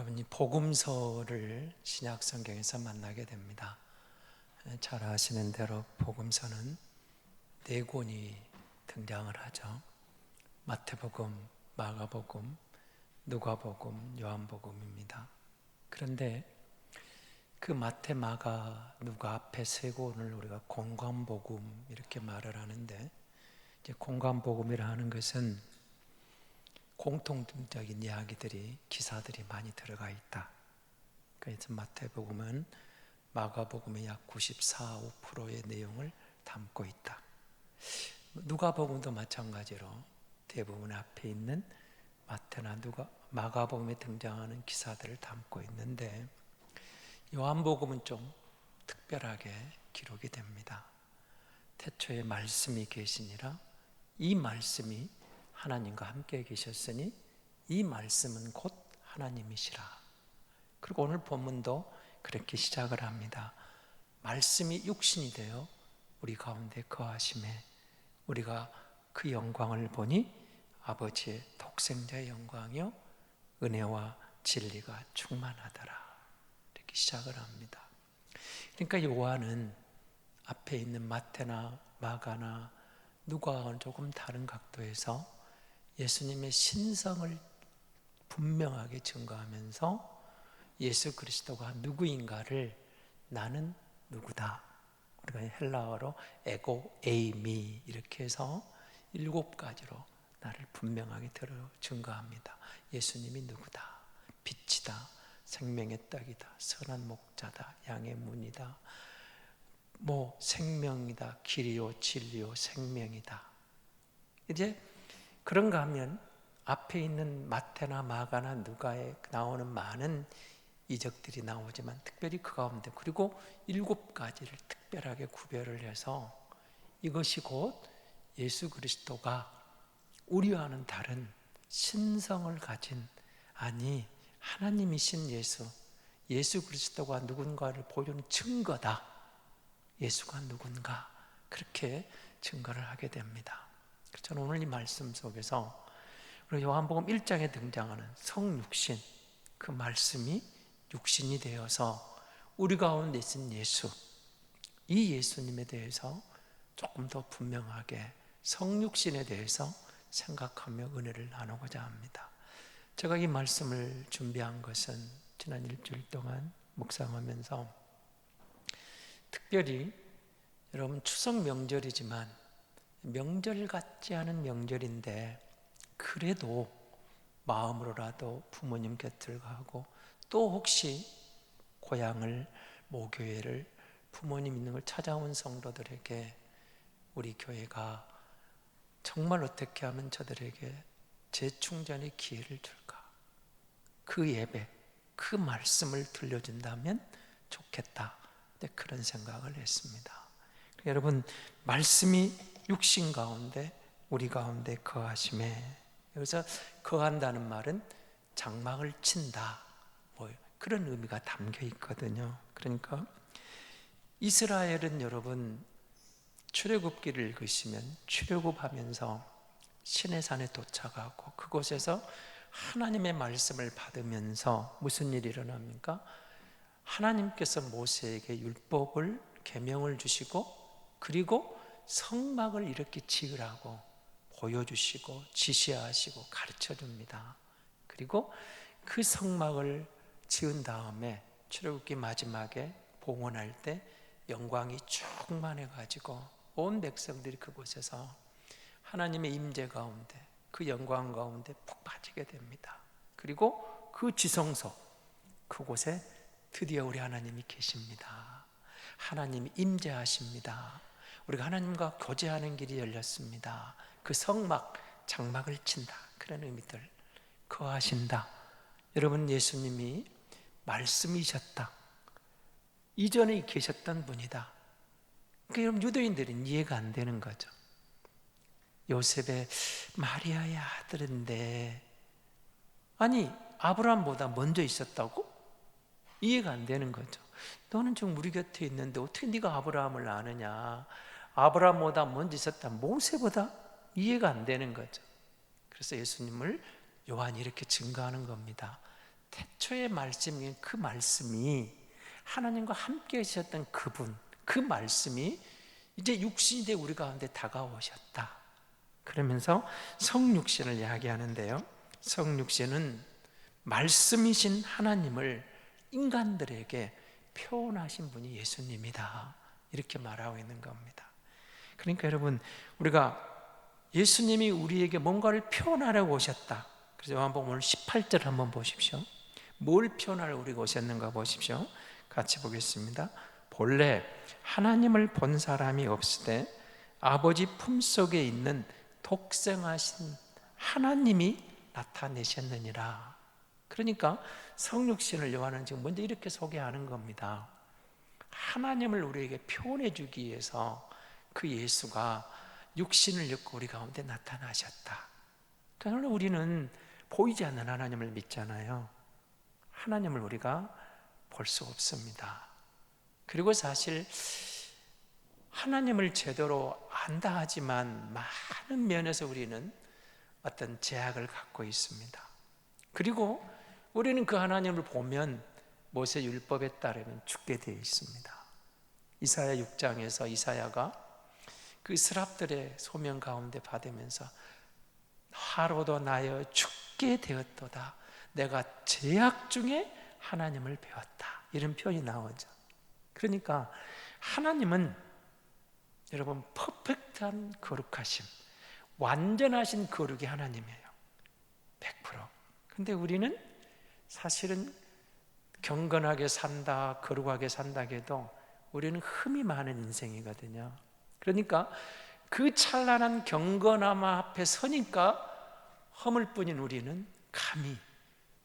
여러분이 복음서를 신약 성경에서 만나게 됩니다. 잘 아시는 대로 복음서는 네 권이 등장을 하죠. 마태복음, 마가복음, 누가복음, 요한복음입니다. 그런데 그 마태, 마가, 누가 앞에 세 권을 우리가 공관복음 이렇게 말을 하는데, 이제 공관복음이라 하는 것은 공통적인 이야기들이, 기사들이 많이 들어가 있다. 그래서 마태복음은 마가복음의 약 94, 5%의 내용을 담고 있다. 누가복음도 마찬가지로 대부분 앞에 있는 마태나 마가복음에 등장하는 기사들을 담고 있는데, 요한복음은 좀 특별하게 기록이 됩니다. 태초에 말씀이 계시니라, 이 말씀이 하나님과 함께 계셨으니 이 말씀은 곧 하나님이시라. 그리고 오늘 본문도 그렇게 시작을 합니다. 말씀이 육신이 되어 우리 가운데 거하심에 우리가 그 영광을 보니 아버지의 독생자의 영광이요 은혜와 진리가 충만하더라. 이렇게 시작을 합니다. 그러니까 요한은 앞에 있는 마태나 마가나 누가와는 조금 다른 각도에서 예수님의 신성을 분명하게 증거하면서 예수 그리스도가 누구인가를 나는 누구다, 우리가 헬라어로 에고 에이미 이렇게 해서 7가지로 나를 분명하게 증거합니다. 예수님이 누구다, 빛이다, 생명의 떡이다, 선한 목자다, 양의 문이다, 생명이다, 길이요 진리요 생명이다. 이제 그런가 하면 앞에 있는 마태나 마가나 누가에 나오는 많은 이적들이 나오지만 특별히 그 가운데 그리고 7가지를 특별하게 구별을 해서 이것이 곧 예수 그리스도가 우리와는 다른 신성을 가진, 아니 하나님이신 예수 그리스도가 누군가를 보여주는 증거다. 예수가 누군가, 그렇게 증거를 하게 됩니다. 저는 오늘 이 말씀 속에서 요한복음 1장에 등장하는 성육신, 그 말씀이 육신이 되어서 우리 가운데 있는 예수, 이 예수님에 대해서 조금 더 분명하게 성육신에 대해서 생각하며 은혜를 나누고자 합니다. 제가 이 말씀을 준비한 것은 지난 일주일 동안 묵상하면서 특별히 여러분 추석 명절이지만 명절 같지 않은 명절인데 그래도 마음으로라도 부모님 곁을 가고 또 혹시 고향을, 모교회를, 부모님 있는 걸 찾아온 성도들에게 우리 교회가 정말 어떻게 하면 저들에게 재충전의 기회를 줄까, 그 예배, 그 말씀을 들려준다면 좋겠다, 그런 생각을 했습니다. 여러분, 말씀이 육신 가운데 우리 가운데 거하심에, 여기서 거한다는 말은 장막을 친다, 그런 의미가 담겨 있거든요. 그러니까 이스라엘은 여러분 출애굽기를 읽으시면 출애굽하면서 시내산에 도착하고 그곳에서 하나님의 말씀을 받으면서 무슨 일이 일어납니까? 하나님께서 모세에게 율법을, 계명을 주시고 그리고 성막을 이렇게 지으라고 보여주시고 지시하시고 가르쳐줍니다. 그리고 그 성막을 지은 다음에 출애굽기 마지막에 봉헌할 때 영광이 충만해가지고 온 백성들이 그곳에서 하나님의 임재 가운데, 그 영광 가운데 푹 빠지게 됩니다. 그리고 그 지성소, 그곳에 드디어 우리 하나님이 계십니다. 하나님이 임재하십니다. 우리가 하나님과 교제하는 길이 열렸습니다. 그 성막, 장막을 친다, 그런 의미들, 거하신다. 여러분, 예수님이 말씀이셨다, 이전에 계셨던 분이다. 그러니까 여러분, 유대인들은 이해가 안 되는 거죠. 요셉의 마리아의 아들인데, 아니 아브라함보다 먼저 있었다고? 이해가 안 되는 거죠. 너는 지금 우리 곁에 있는데 어떻게 네가 아브라함을 아느냐, 아브라함보다 먼저 있었다, 모세보다? 이해가 안 되는 거죠. 그래서 예수님을 요한이 이렇게 증거하는 겁니다. 태초의 말씀인 그 말씀이 하나님과 함께 하셨던 그분, 그 말씀이 이제 육신이 돼 우리 가운데 다가오셨다. 그러면서 성육신을 이야기하는데요, 성육신은 말씀이신 하나님을 인간들에게 표현하신 분이 예수님이다, 이렇게 말하고 있는 겁니다. 그러니까 여러분, 우리가 예수님이 우리에게 뭔가를 표현하려고 오셨다. 그래서 요한복음 오늘 18절 한번 보십시오. 뭘 표현하러 우리가 오셨는가 보십시오. 같이 보겠습니다. 본래 하나님을 본 사람이 없으되 아버지 품속에 있는 독생하신 하나님이 나타내셨느니라. 그러니까 성육신을 요한은 지금 먼저 이렇게 소개하는 겁니다. 하나님을 우리에게 표현해 주기 위해서 그 예수가 육신을 입고 우리 가운데 나타나셨다. 그러나 우리는 보이지 않는 하나님을 믿잖아요. 하나님을 우리가 볼 수 없습니다. 그리고 사실 하나님을 제대로 안다 하지만 많은 면에서 우리는 어떤 제약을 갖고 있습니다. 그리고 우리는 그 하나님을 보면 모세 율법에 따르면 죽게 되어 있습니다. 이사야 6장에서 이사야가 그 스랍들의 소명 가운데 받으면서 하루도 나여 죽게 되었도다, 내가 제약 중에 하나님을 배웠다, 이런 표현이 나오죠. 그러니까 하나님은 여러분 퍼펙트한 거룩하심, 완전하신 거룩이 하나님이에요. 100%. 근데 우리는 사실은 경건하게 산다, 거룩하게 산다고 해도 우리는 흠이 많은 인생이거든요. 그러니까 그 찬란한 경건함 앞에 서니까 허물 뿐인 우리는 감히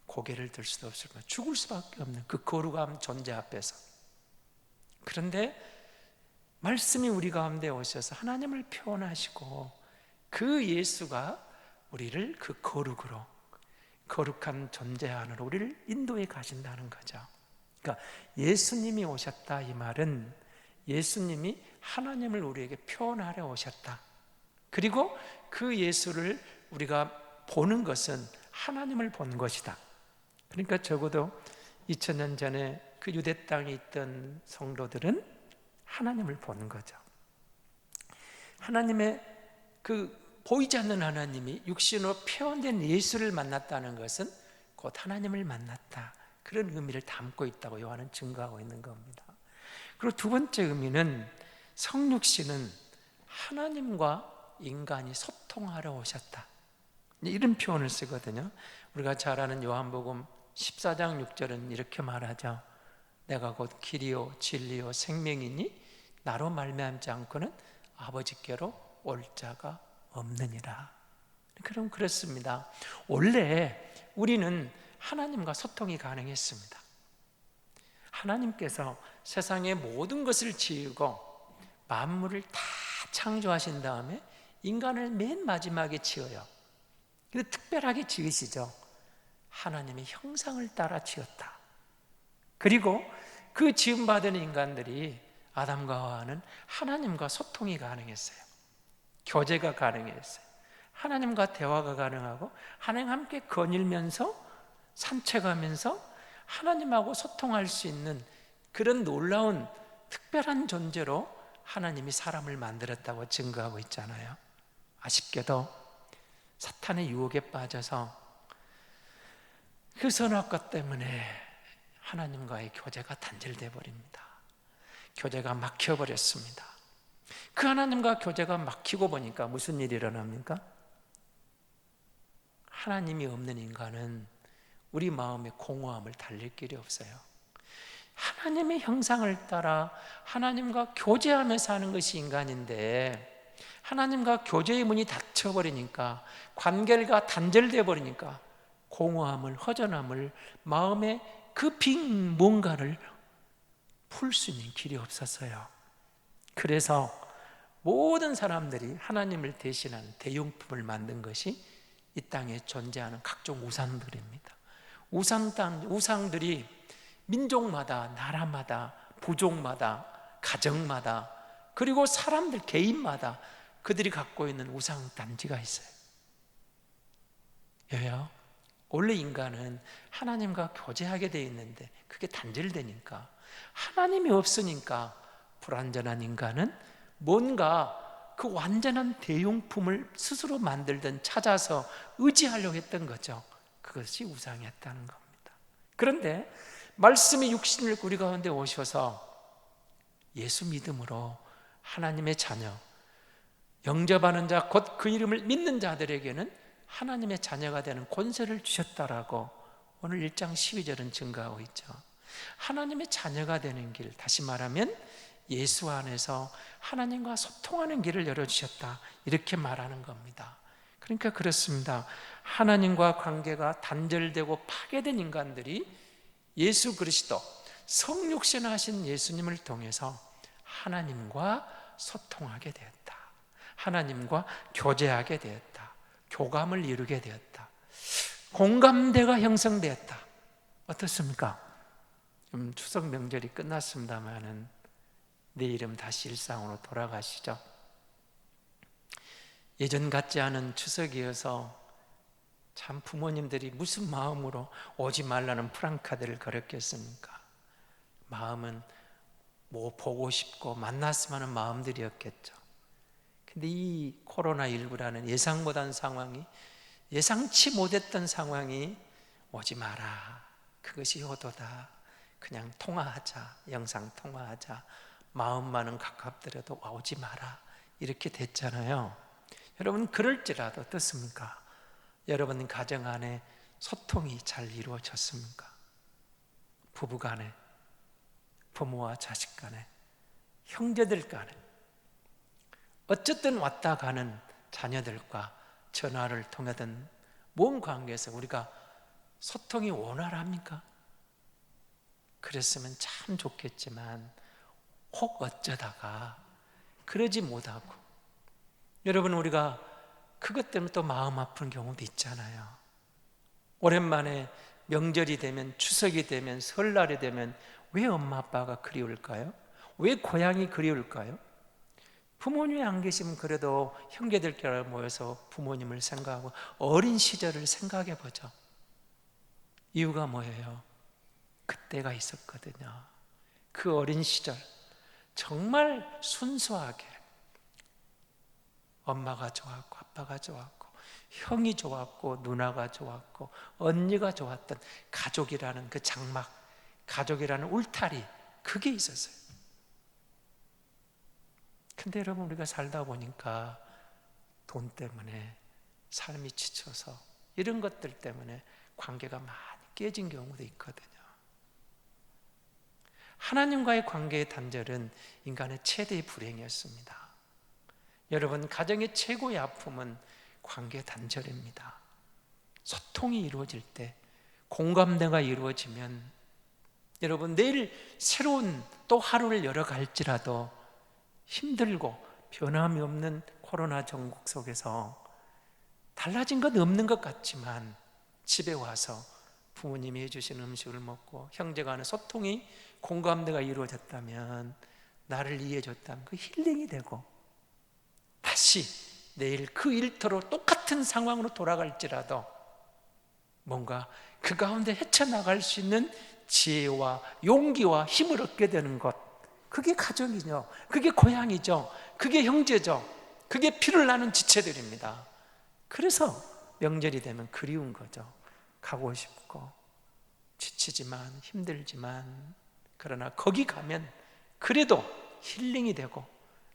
고개를 들 수도 없을 거예요. 죽을 수밖에 없는 그 거룩한 존재 앞에서. 그런데 말씀이 우리 가운데 오셔서 하나님을 표현하시고 그 예수가 우리를 그 거룩으로, 거룩한 존재 안으로 우리를 인도해 가신다는 거죠. 그러니까 예수님이 오셨다, 이 말은 예수님이 하나님을 우리에게 표현하려 오셨다. 그리고 그 예수를 우리가 보는 것은 하나님을 본 것이다. 그러니까 적어도 2000년 전에 그 유대 땅에 있던 성도들은 하나님을 보는 거죠. 하나님의 그 보이지 않는 하나님이 육신으로 표현된 예수를 만났다는 것은 곧 하나님을 만났다, 그런 의미를 담고 있다고 요한은 증거하고 있는 겁니다. 그리고 두 번째 의미는 성육신은 하나님과 인간이 소통하러 오셨다, 이런 표현을 쓰거든요. 우리가 잘 아는 요한복음 14장 6절은 이렇게 말하죠. 내가 곧 길이요 진리요 생명이니 나로 말미암지 않고는 아버지께로 올 자가 없느니라. 그럼 그렇습니다. 원래 우리는 하나님과 소통이 가능했습니다. 하나님께서 세상의 모든 것을 지으고 만물을 다 창조하신 다음에 인간을 맨 마지막에 지어요. 근데 특별하게 지으시죠. 하나님의 형상을 따라 지었다. 그리고 그 지음받은 인간들이 아담과 하와는 하나님과 소통이 가능했어요. 교제가 가능했어요. 하나님과 대화가 가능하고 하나님 함께 거닐면서 산책하면서 하나님하고 소통할 수 있는 그런 놀라운 특별한 존재로 하나님이 사람을 만들었다고 증거하고 있잖아요. 아쉽게도 사탄의 유혹에 빠져서 그 선악과 때문에 하나님과의 교제가 단절되어 버립니다. 교제가 막혀버렸습니다. 그 하나님과 교제가 막히고 보니까 무슨 일이 일어납니까? 하나님이 없는 인간은 우리 마음의 공허함을 달랠 길이 없어요. 하나님의 형상을 따라 하나님과 교제하며 사는 것이 인간인데, 하나님과 교제의 문이 닫혀버리니까, 관계가 단절되어 버리니까 공허함을, 허전함을, 마음의 그 빈 뭔가를 풀 수 있는 길이 없었어요. 그래서 모든 사람들이 하나님을 대신하는 대용품을 만든 것이 이 땅에 존재하는 각종 우상들입니다. 우상들이 민족마다, 나라마다, 부족마다, 가정마다, 그리고 사람들 개인마다 그들이 갖고 있는 우상 단지가 있어요. 왜요? 원래 인간은 하나님과 교제하게 돼 있는데 그게 단절되니까, 하나님이 없으니까 불완전한 인간은 뭔가 그 완전한 대용품을 스스로 만들든 찾아서 의지하려고 했던 거죠. 그것이 우상이었다는 겁니다. 그런데 말씀이 육신을 우리 가운데 오셔서 예수 믿음으로 하나님의 자녀, 영접하는 자, 곧 그 이름을 믿는 자들에게는 하나님의 자녀가 되는 권세를 주셨다라고 오늘 1장 12절은 증거하고 있죠. 하나님의 자녀가 되는 길, 다시 말하면 예수 안에서 하나님과 소통하는 길을 열어주셨다, 이렇게 말하는 겁니다. 그러니까 그렇습니다. 하나님과 관계가 단절되고 파괴된 인간들이 예수 그리스도, 성육신하신 예수님을 통해서 하나님과 소통하게 되었다, 하나님과 교제하게 되었다, 교감을 이루게 되었다, 공감대가 형성되었다. 어떻습니까? 지금 추석 명절이 끝났습니다마는 내일은 다시 일상으로 돌아가시죠. 예전 같지 않은 추석이어서 참 부모님들이 무슨 마음으로 오지 말라는 프랑카드를 걸었겠습니까? 마음은 뭐 보고 싶고 만났으면 하는 마음들이었겠죠. 근데 이 코로나19라는 예상 못한 상황이, 예상치 못했던 상황이 오지 마라, 그것이 효도다, 그냥 통화하자, 영상 통화하자, 마음만은 가깝더라도 오지 마라, 이렇게 됐잖아요. 여러분, 그럴지라도 어떻습니까? 여러분 가정 안에 소통이 잘 이루어졌습니까? 부부 간에, 부모와 자식 간에, 형제들 간에, 어쨌든 왔다 가는 자녀들과 전화를 통하든 뭔 관계에서 우리가 소통이 원활합니까? 그랬으면 참 좋겠지만 혹 어쩌다가 그러지 못하고, 여러분 우리가 그것 때문에 또 마음 아픈 경우도 있잖아요. 오랜만에 명절이 되면, 추석이 되면, 설날이 되면 왜 엄마 아빠가 그리울까요? 왜 고향이 그리울까요? 부모님이 안 계시면 그래도 형제들끼리 모여서 부모님을 생각하고 어린 시절을 생각해 보죠. 이유가 뭐예요? 그때가 있었거든요. 그 어린 시절 정말 순수하게 엄마가 좋았고 아빠가 좋았고 형이 좋았고 누나가 좋았고 언니가 좋았던 가족이라는 그 장막, 가족이라는 울타리, 그게 있었어요. 근데 여러분, 우리가 살다 보니까 돈 때문에 삶이 지쳐서 이런 것들 때문에 관계가 많이 깨진 경우도 있거든요. 하나님과의 관계의 단절은 인간의 최대의 불행이었습니다. 여러분, 가정의 최고의 아픔은 관계 단절입니다. 소통이 이루어질 때, 공감대가 이루어지면, 여러분 내일 새로운 또 하루를 열어갈지라도 힘들고 변함이 없는 코로나 전국 속에서 달라진 건 없는 것 같지만 집에 와서 부모님이 해주신 음식을 먹고 형제 간의 소통이, 공감대가 이루어졌다면, 나를 이해해줬다면 그 힐링이 되고 다시 내일 그 일터로 똑같은 상황으로 돌아갈지라도 뭔가 그 가운데 헤쳐나갈 수 있는 지혜와 용기와 힘을 얻게 되는 것, 그게 가정이죠. 그게 고향이죠. 그게 형제죠. 그게 피를 나는 지체들입니다. 그래서 명절이 되면 그리운 거죠. 가고 싶고 지치지만 힘들지만, 그러나 거기 가면 그래도 힐링이 되고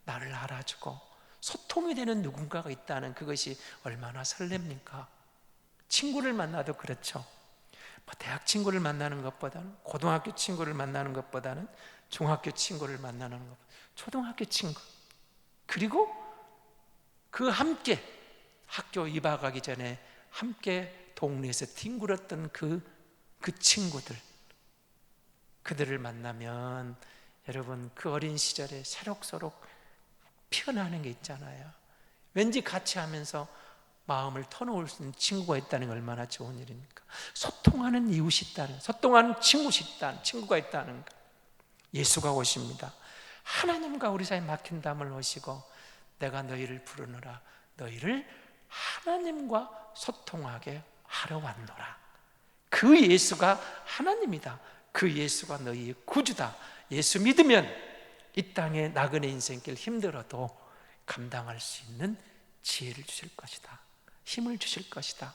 나를 알아주고 소통이 되는 누군가가 있다는 그것이 얼마나 설렙니까? 친구를 만나도 그렇죠. 대학 친구를 만나는 것보다는, 고등학교 친구를 만나는 것보다는 중학교 친구를 만나는 것, 초등학교 친구, 그리고 그 함께 학교 입학하기 전에 함께 동네에서 뒹굴었던 그 친구들, 그들을 만나면 여러분 그 어린 시절에 새록새록 피어나는 게 있잖아요. 왠지 같이 하면서 마음을 터놓을 수 있는 친구가 있다는 게 얼마나 좋은 일입니까? 소통하는 이웃이 있다는, 소통하는 친구가 있다는 것. 예수가 오십니다. 하나님과 우리 사이에 막힌 담을 오시고, 내가 너희를 부르노라, 너희를 하나님과 소통하게 하러 왔노라, 그 예수가 하나님이다. 그 예수가 너희의 구주다. 예수 믿으면 이 땅의 나그네 인생길 힘들어도 감당할 수 있는 지혜를 주실 것이다. 힘을 주실 것이다.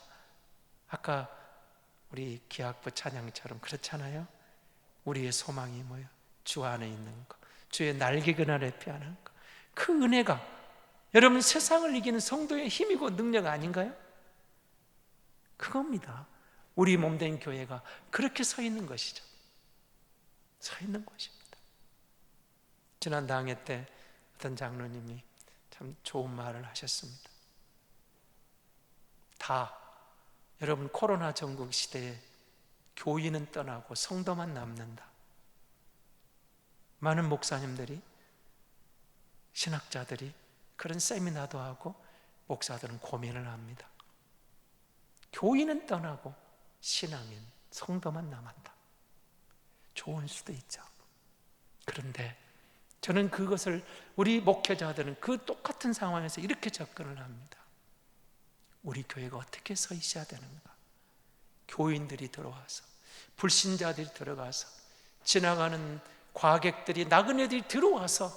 아까 우리 기악부 찬양처럼 그렇잖아요. 우리의 소망이 뭐예요? 주 안에 있는 것, 주의 날개 그늘에 피하는 것. 그 은혜가 여러분 세상을 이기는 성도의 힘이고 능력 아닌가요? 그겁니다. 우리 몸된 교회가 그렇게 서 있는 것이죠. 서 있는 것입니다. 지난 당회 때 어떤 장로님이 참 좋은 말을 하셨습니다. 여러분 코로나 전국 시대에 교인은 떠나고 성도만 남는다. 많은 목사님들이, 신학자들이 그런 세미나도 하고 목사들은 고민을 합니다. 교인은 떠나고 신앙인, 성도만 남았다. 좋은 수도 있죠. 그런데 저는 그것을 우리 목회자들은 그 똑같은 상황에서 이렇게 접근을 합니다. 우리 교회가 어떻게 서 있어야 되는가? 교인들이 들어와서, 불신자들이 들어가서, 지나가는 과객들이, 나그네들이 들어와서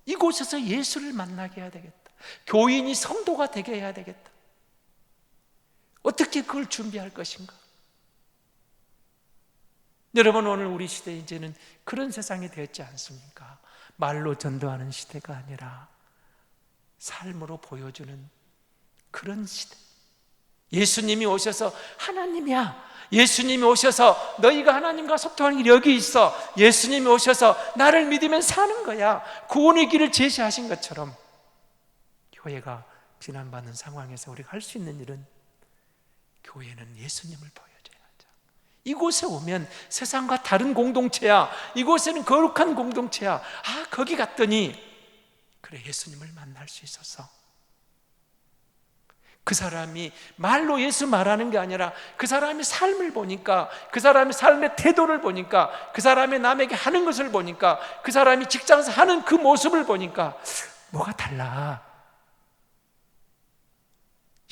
이곳에서 예수를 만나게 해야 되겠다. 교인이 성도가 되게 해야 되겠다. 어떻게 그걸 준비할 것인가? 여러분, 오늘 우리 시대 이제는 그런 세상이 되었지 않습니까? 말로 전도하는 시대가 아니라 삶으로 보여주는 그런 시대. 예수님이 오셔서 하나님이야. 예수님이 오셔서 너희가 하나님과 소통하는 길이 여기 있어. 예수님이 오셔서 나를 믿으면 사는 거야. 구원의 길을 제시하신 것처럼 교회가 비난받는 상황에서 우리가 할 수 있는 일은 교회는 예수님을 보여줘야죠. 이곳에 오면 세상과 다른 공동체야. 이곳에는 거룩한 공동체야. 거기 갔더니 그래, 예수님을 만날 수 있어서 그 사람이 말로 예수 말하는 게 아니라 그 사람의 삶을 보니까, 그 사람의 삶의 태도를 보니까, 그 사람의 남에게 하는 것을 보니까, 그 사람이 직장에서 하는 그 모습을 보니까 뭐가 달라.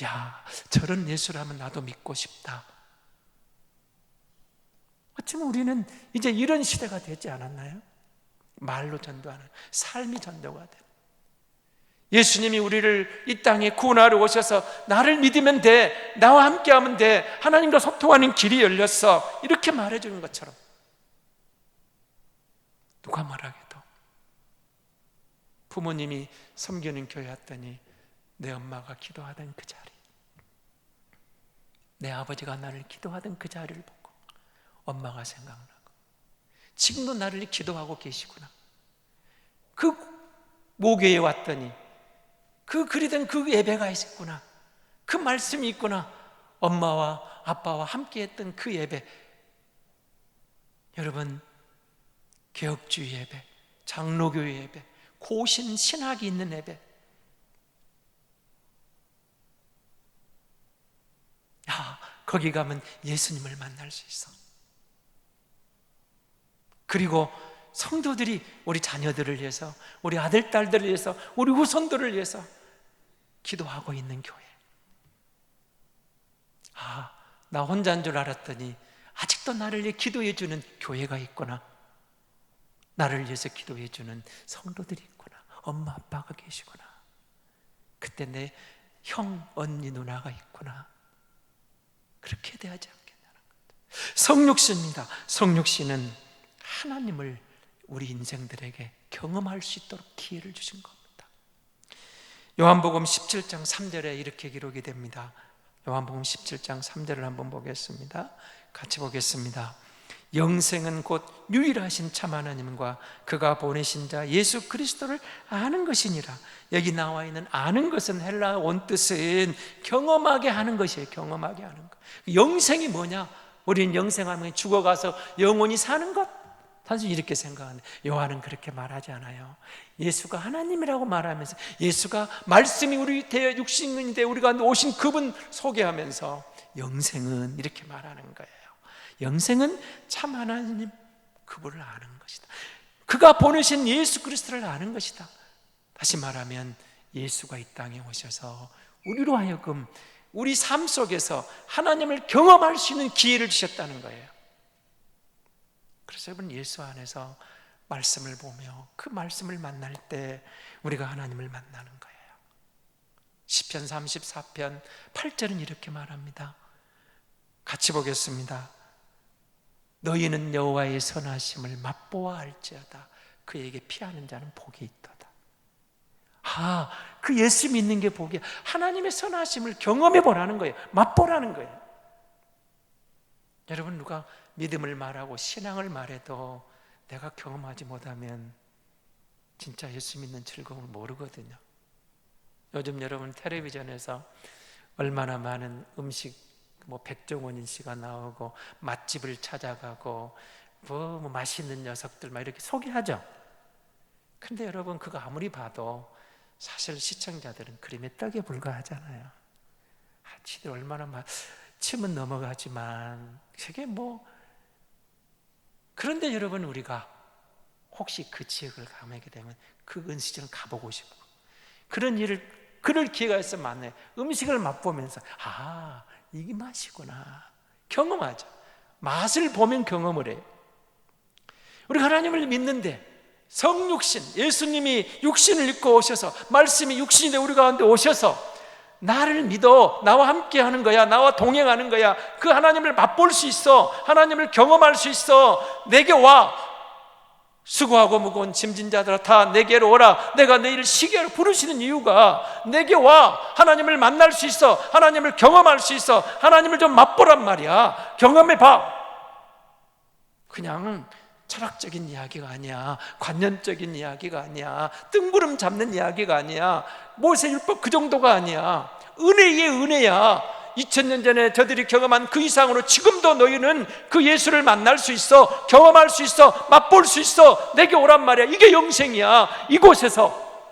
야, 저런 예수라면 나도 믿고 싶다. 어쩌면 우리는 이제 이런 시대가 되지 않았나요? 말로 전도하는, 삶이 전도가 되는. 예수님이 우리를 이 땅에 구원하러 오셔서 나를 믿으면 돼, 나와 함께하면 돼, 하나님과 소통하는 길이 열렸어, 이렇게 말해주는 것처럼 누가 말하게도 부모님이 섬기는 교회 왔더니 내 엄마가 기도하던 그 자리, 내 아버지가 나를 기도하던 그 자리를 보고 엄마가 생각나고 지금도 나를 기도하고 계시구나. 그 모교에 왔더니 그 그리던 그 예배가 있었구나. 그 말씀이 있구나. 엄마와 아빠와 함께 했던 그 예배. 여러분, 개혁주의 예배, 장로교회 예배, 고신 신학이 있는 예배. 거기 가면 예수님을 만날 수 있어. 그리고 성도들이 우리 자녀들을 위해서, 우리 아들, 딸들을 위해서, 우리 후손들을 위해서 기도하고 있는 교회. 나 혼자인 줄 알았더니 아직도 나를 위해 기도해 주는 교회가 있구나. 나를 위해서 기도해 주는 성도들이 있구나. 엄마, 아빠가 계시구나. 그때 내 형, 언니, 누나가 있구나. 그렇게 대하지 않겠냐는 거죠. 성육신입니다. 성육신은 하나님을 우리 인생들에게 경험할 수 있도록 기회를 주신 겁니다. 요한복음 17장 3절에 이렇게 기록이 됩니다. 요한복음 17장 3절을 한번 보겠습니다. 같이 보겠습니다. 영생은 곧 유일하신 참 하나님과 그가 보내신 자 예수 그리스도를 아는 것이니라. 여기 나와 있는 아는 것은 헬라 원뜻은 경험하게 하는 것이에요. 경험하게 하는 것. 영생이 뭐냐? 우리는 영생하면 죽어가서 영원히 사는 것, 단순히 이렇게 생각하는데 요한은 그렇게 말하지 않아요. 예수가 하나님이라고 말하면서, 예수가 말씀이 우리 대해 육신이 되어 우리가 오신 그분 소개하면서 영생은 이렇게 말하는 거예요. 영생은 참 하나님 그분을 아는 것이다. 그가 보내신 예수 그리스도를 아는 것이다. 다시 말하면 예수가 이 땅에 오셔서 우리로 하여금 우리 삶 속에서 하나님을 경험할 수 있는 기회를 주셨다는 거예요. 그래서 여러분, 예수 안에서 말씀을 보며 그 말씀을 만날 때 우리가 하나님을 만나는 거예요. 시편 34편 8절은 이렇게 말합니다. 같이 보겠습니다. 너희는 여호와의 선하심을 맛보아 알지어다. 그에게 피하는 자는 복이 있도다. 그 예수 믿는 게 복이야. 하나님의 선하심을 경험해 보라는 거예요. 맛보라는 거예요. 여러분, 누가 믿음을 말하고 신앙을 말해도 내가 경험하지 못하면 진짜 예수 믿는 즐거움을 모르거든요. 요즘 여러분 텔레비전에서 얼마나 많은 음식, 백종원 씨가 나오고 맛집을 찾아가고 뭐 맛있는 녀석들 막 이렇게 소개하죠. 근데 여러분, 그거 아무리 봐도 사실 시청자들은 그림의 떡에 불과하잖아요. 지들 얼마나 침은 넘어가지만 그게 그런데 여러분, 우리가 혹시 그 지역을 가게 되면 그 은시장을 가보고 싶고 그럴 기회가 있으면 만나요. 음식을 맛보면서 이게 맛이구나 경험하죠. 맛을 보면 경험을 해요. 우리가 하나님을 믿는데 성육신, 예수님이 육신을 입고 오셔서 말씀이 육신이 돼 우리 가운데 오셔서 나를 믿어, 나와 함께 하는 거야, 나와 동행하는 거야, 그 하나님을 맛볼 수 있어, 하나님을 경험할 수 있어, 내게 와, 수고하고 무거운 짐진 자들아 다 내게로 오라, 내가 너희를 쉬게 하라 부르시는 이유가 내게 와, 하나님을 만날 수 있어, 하나님을 경험할 수 있어, 하나님을 좀 맛보란 말이야. 경험해 봐. 그냥 철학적인 이야기가 아니야, 관념적인 이야기가 아니야, 뜬구름 잡는 이야기가 아니야, 모세율법 그 정도가 아니야. 은혜의 은혜야. 2000년 전에 저들이 경험한 그 이상으로 지금도 너희는 그 예수를 만날 수 있어, 경험할 수 있어, 맛볼 수 있어. 내게 오란 말이야. 이게 영생이야. 이곳에서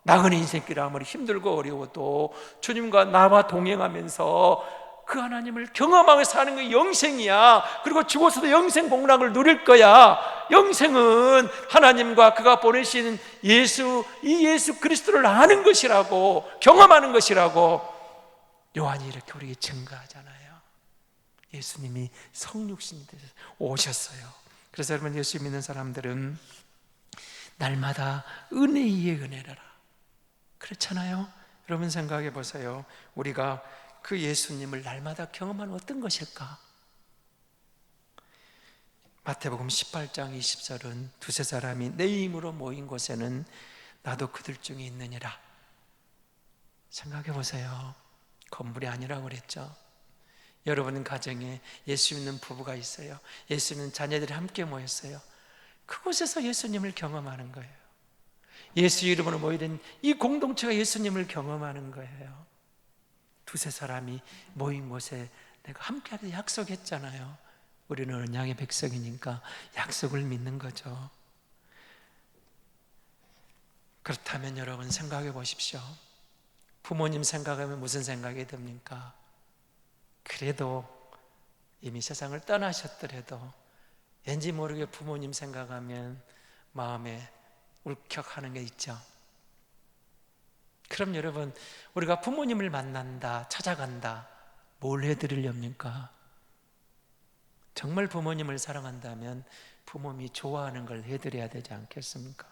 나그네 인생길 아무리 힘들고 어려워도 주님과 나와 동행하면서 그 하나님을 경험하며 사는 게 영생이야. 그리고 죽어서도 영생 복락을 누릴 거야. 영생은 하나님과 그가 보내신 예수, 이 예수 그리스도를 아는 것이라고, 경험하는 것이라고 요한이 이렇게 우리에게 증거하잖아요. 예수님이 성육신이 되셔서 오셨어요. 그래서 여러분, 예수 믿는 사람들은 날마다 은혜 위에 은혜라 그렇잖아요. 여러분 생각해 보세요. 우리가 그 예수님을 날마다 경험하는 어떤 것일까? 마태복음 18장 20절은 두세 사람이 내 이름으로 모인 곳에는 나도 그들 중에 있느니라. 생각해 보세요. 건물이 아니라고 그랬죠. 여러분 가정에 예수 믿는 부부가 있어요. 예수 믿는 자녀들이 함께 모였어요. 그곳에서 예수님을 경험하는 거예요. 예수 이름으로 모이는 이 공동체가 예수님을 경험하는 거예요. 두세 사람이 모인 곳에 내가 함께 하기로 약속했잖아요. 우리는 언약의 백성이니까 약속을 믿는 거죠. 그렇다면 여러분 생각해 보십시오. 부모님 생각하면 무슨 생각이 듭니까? 그래도 이미 세상을 떠나셨더라도 왠지 모르게 부모님 생각하면 마음에 울컥하는 게 있죠. 그럼 여러분, 우리가 부모님을 만난다, 찾아간다, 뭘 해드리렵니까? 정말 부모님을 사랑한다면 부모님이 좋아하는 걸 해드려야 되지 않겠습니까?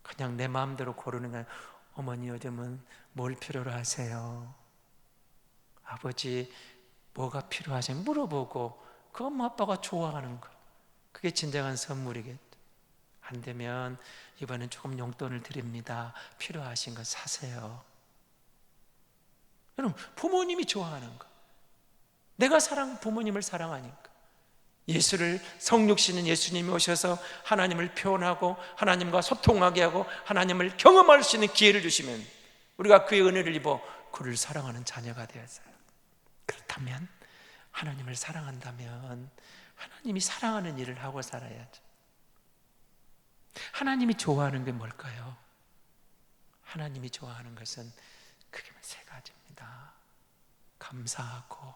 그냥 내 마음대로 고르는 건, 어머니 요즘은 뭘 필요로 하세요? 아버지 뭐가 필요하세요? 물어보고 그 엄마 아빠가 좋아하는 거, 그게 진정한 선물이겠죠. 안 되면 이번엔 조금 용돈을 드립니다. 필요하신 거 사세요. 여러분, 부모님이 좋아하는 거, 내가 부모님을 사랑하니까. 예수를, 성육신은 예수님이 오셔서 하나님을 표현하고 하나님과 소통하게 하고 하나님을 경험할 수 있는 기회를 주시면 우리가 그의 은혜를 입어 그를 사랑하는 자녀가 되었어요. 그렇다면, 하나님을 사랑한다면 하나님이 사랑하는 일을 하고 살아야죠. 하나님이 좋아하는 게 뭘까요? 하나님이 좋아하는 것은 크게 세 가지입니다. 감사하고,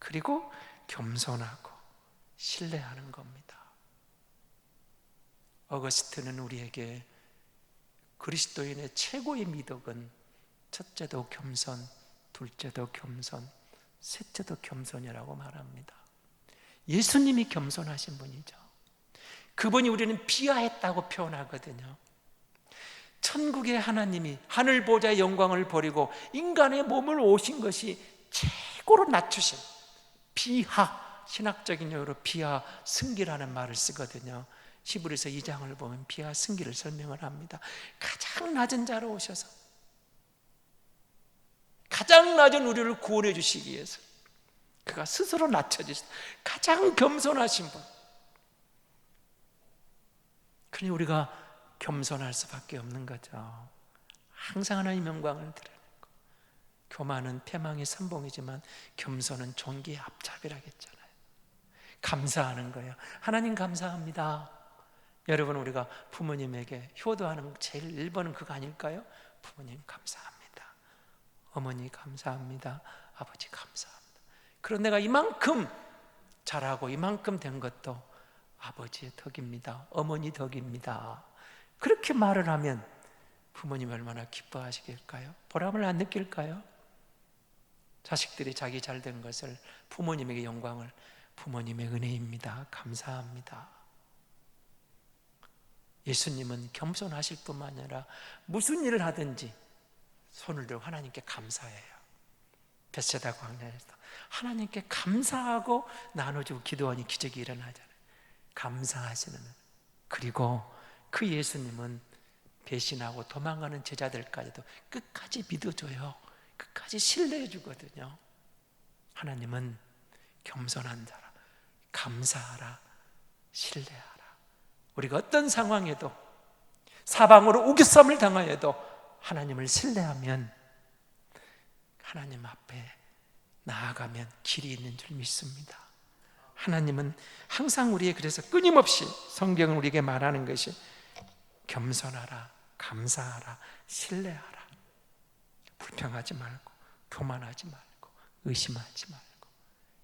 그리고 겸손하고, 신뢰하는 겁니다. 어거스틴은 우리에게 그리스도인의 최고의 미덕은 첫째도 겸손, 둘째도 겸손, 셋째도 겸손이라고 말합니다. 예수님이 겸손하신 분이죠. 그분이 우리는 비하했다고 표현하거든요. 천국의 하나님이 하늘 보좌의 영광을 버리고 인간의 몸을 오신 것이 최고로 낮추신 비하, 신학적인 용어로 비하 승기라는 말을 쓰거든요. 히브리서 2장을 보면 비하 승기를 설명을 합니다. 가장 낮은 자로 오셔서 가장 낮은 우리를 구원해 주시기 위해서 그가 스스로 낮춰지신 가장 겸손하신 분. 그러니 우리가 겸손할 수밖에 없는 거죠. 항상 하나님 영광을 드리는 거. 교만은 패망의 선봉이지만 겸손은 존귀의 앞잡이라겠잖아요. 감사하는 거예요. 하나님 감사합니다. 여러분, 우리가 부모님에게 효도하는 제일 1번은 그거 아닐까요? 부모님 감사합니다. 어머니 감사합니다. 아버지 감사합니다. 그런 내가 이만큼 잘하고 이만큼 된 것도 아버지의 덕입니다. 어머니 덕입니다. 그렇게 말을 하면 부모님 얼마나 기뻐하시겠까요? 보람을 안 느낄까요? 자식들이 자기 잘된 것을 부모님에게 영광을, 부모님의 은혜입니다. 감사합니다. 예수님은 겸손하실 뿐만 아니라 무슨 일을 하든지 손을 들고 하나님께 감사해요. 벳세다 광야에서 하나님께 감사하고 나눠주고 기도하니 기적이 일어나잖아요. 감사하시는. 그리고 그 예수님은 배신하고 도망가는 제자들까지도 끝까지 믿어줘요. 끝까지 신뢰해 주거든요. 하나님은 겸손한 자라, 감사하라, 신뢰하라. 우리가 어떤 상황에도 사방으로 우겨쌈을 당하여도 하나님을 신뢰하면 하나님 앞에 나아가면 길이 있는 줄 믿습니다. 하나님은 항상 우리의, 그래서 끊임없이 성경은 우리에게 말하는 것이 겸손하라, 감사하라, 신뢰하라. 불평하지 말고, 교만하지 말고, 의심하지 말고.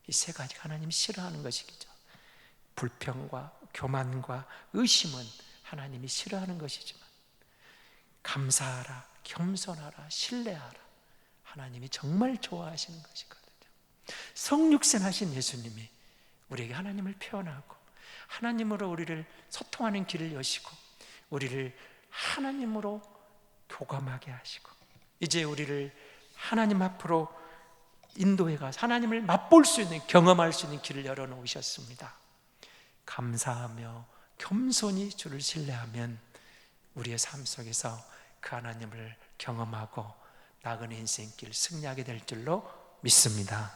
이 세 가지 하나님이 싫어하는 것이죠. 불평과 교만과 의심은 하나님이 싫어하는 것이지만 감사하라, 겸손하라, 신뢰하라, 하나님이 정말 좋아하시는 것이거든요. 성육신 하신 예수님이 우리에게 하나님을 표현하고 하나님으로 우리를 소통하는 길을 여시고 우리를 하나님으로 교감하게 하시고 이제 우리를 하나님 앞으로 인도해 가서 하나님을 맛볼 수 있는, 경험할 수 있는 길을 열어놓으셨습니다. 감사하며 겸손히 주를 신뢰하면 우리의 삶 속에서 그 하나님을 경험하고 나그네 인생길 승리하게 될 줄로 믿습니다.